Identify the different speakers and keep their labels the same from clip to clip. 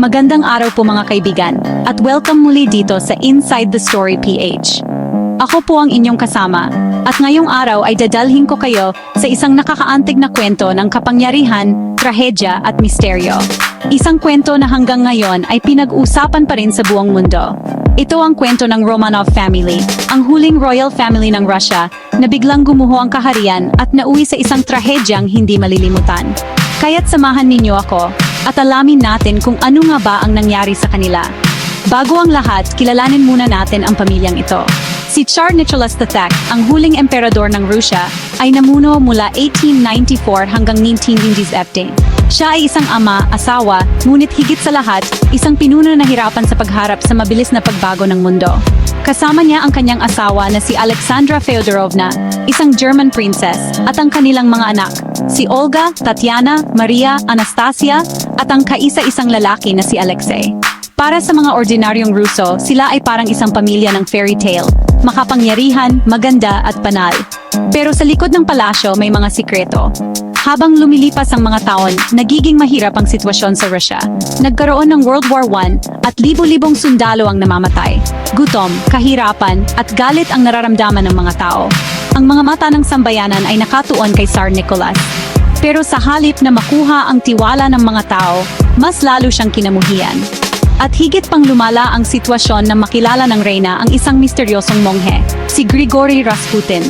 Speaker 1: Magandang araw po mga kaibigan, at welcome muli dito sa Inside the Story PH. Ako po ang inyong kasama, at ngayong araw ay dadalhin ko kayo sa isang nakakaantig na kwento ng kapangyarihan, trahedya at misteryo. Isang kwento na hanggang ngayon ay pinag-usapan pa rin sa buong mundo. Ito ang kwento ng Romanov family, ang huling royal family ng Russia na biglang gumuho ang kaharian at nauwi sa isang trahedyang hindi malilimutan. Kaya't samahan ninyo ako at alamin natin kung ano nga ba ang nangyari sa kanila. Bago ang lahat, kilalanin muna natin ang pamilyang ito. Si Tsar Nicholas III, ang huling emperador ng Russia, ay namuno mula 1894 hanggang 1917. Siya ay isang ama, asawa, ngunit higit sa lahat, isang pinuno na hirapan sa pagharap sa mabilis na pagbago ng mundo. Kasama niya ang kanyang asawa na si Alexandra Feodorovna, isang German princess, at ang kanilang mga anak, si Olga, Tatiana, Maria, Anastasia, at ang kaisa-isang lalaki na si Alexei. Para sa mga ordinaryong Ruso, sila ay parang isang pamilya ng fairy tale, makapangyarihan, maganda at banal. Pero sa likod ng palasyo may mga sikreto. Habang lumilipas ang mga taon, nagiging mahirap ang sitwasyon sa Russia. Nagkaroon ng World War I at libo-libong sundalo ang namamatay. Gutom, kahirapan at galit ang nararamdaman ng mga tao. Ang mga mata ng sambayanan ay nakatuon kay Tsar Nicholas. Pero sa halip na makuha ang tiwala ng mga tao, mas lalo siyang kinamuhian. At higit pang lumala ang sitwasyon na makilala ng reyna ang isang misteryosong monghe, si Grigory Rasputin.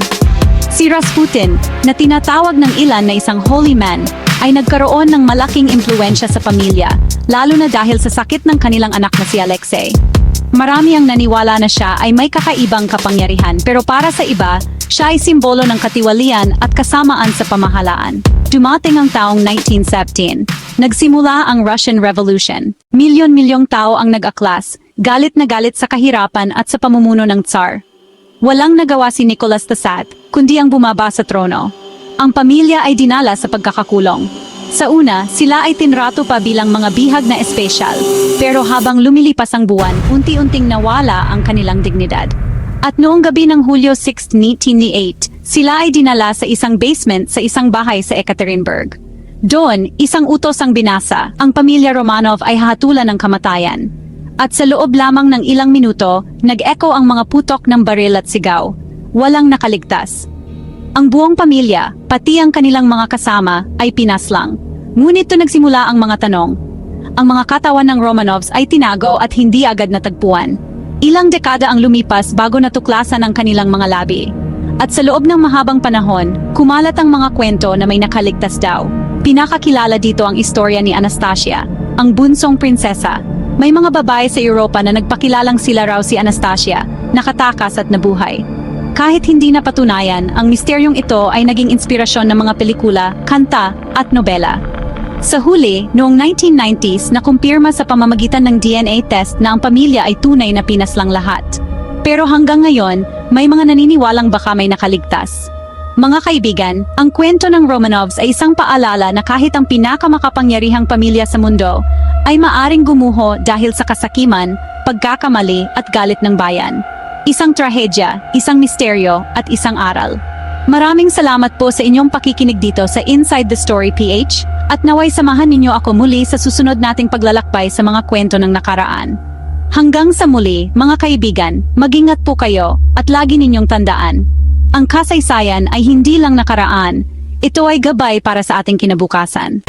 Speaker 1: Si Rasputin, na tinatawag ng ilan na isang holy man, ay nagkaroon ng malaking impluwensya sa pamilya, lalo na dahil sa sakit ng kanilang anak na si Alexei. Marami ang naniwala na siya ay may kakaibang kapangyarihan, pero para sa iba, siya ay simbolo ng katiwalian at kasamaan sa pamahalaan. Dumating ang taong 1917. Nagsimula ang Russian Revolution. Milyon-milyong tao ang nag-aklas, galit na galit sa kahirapan at sa pamumuno ng Tsar. Walang nagawa si Nicholas III, kundi ang bumaba sa trono. Ang pamilya ay dinala sa pagkakakulong. Sa una, sila ay tinrato pa bilang mga bihag na espesyal, pero habang lumilipas ang buwan, unti-unting nawala ang kanilang dignidad. At noong gabi ng Hulyo 6, 1908, sila ay dinala sa isang basement sa isang bahay sa Ekaterinburg. Doon, isang utos ang binasa, ang pamilya Romanov ay hahatulan ng kamatayan. At sa loob lamang ng ilang minuto, nag-echo ang mga putok ng baril at sigaw. Walang nakaligtas. Ang buong pamilya, pati ang kanilang mga kasama, ay pinaslang. Ngunit to nagsimula ang mga tanong. Ang mga katawan ng Romanovs ay tinago at hindi agad natagpuan. Ilang dekada ang lumipas bago natuklasan ang kanilang mga labi. At sa loob ng mahabang panahon, kumalat ang mga kwento na may nakaligtas daw. Pinakakilala dito ang istorya ni Anastasia, ang bunsong prinsesa. May mga babae sa Europa na nagpakilalang sila raw si Anastasia, nakatakas at nabuhay. Kahit hindi napatunayan, ang misteryong ito ay naging inspirasyon ng mga pelikula, kanta at nobela. Sa huli, noong 1990s, nakumpirma sa pamamagitan ng DNA test na ang pamilya ay tunay na pinaslang lahat. Pero hanggang ngayon, may mga naniniwalang baka may nakaligtas. Mga kaibigan, ang kwento ng Romanovs ay isang paalala na kahit ang pinakamakapangyarihang pamilya sa mundo ay maaring gumuho dahil sa kasakiman, pagkakamali at galit ng bayan. Isang trahedya, isang misteryo at isang aral. Maraming salamat po sa inyong pakikinig dito sa Inside the Story PH at naway samahan ninyo ako muli sa susunod nating paglalakbay sa mga kwento ng nakaraan. Hanggang sa muli, mga kaibigan, mag-ingat po kayo at lagi ninyong tandaan. Ang kasaysayan ay hindi lang nakaraan, ito ay gabay para sa ating kinabukasan.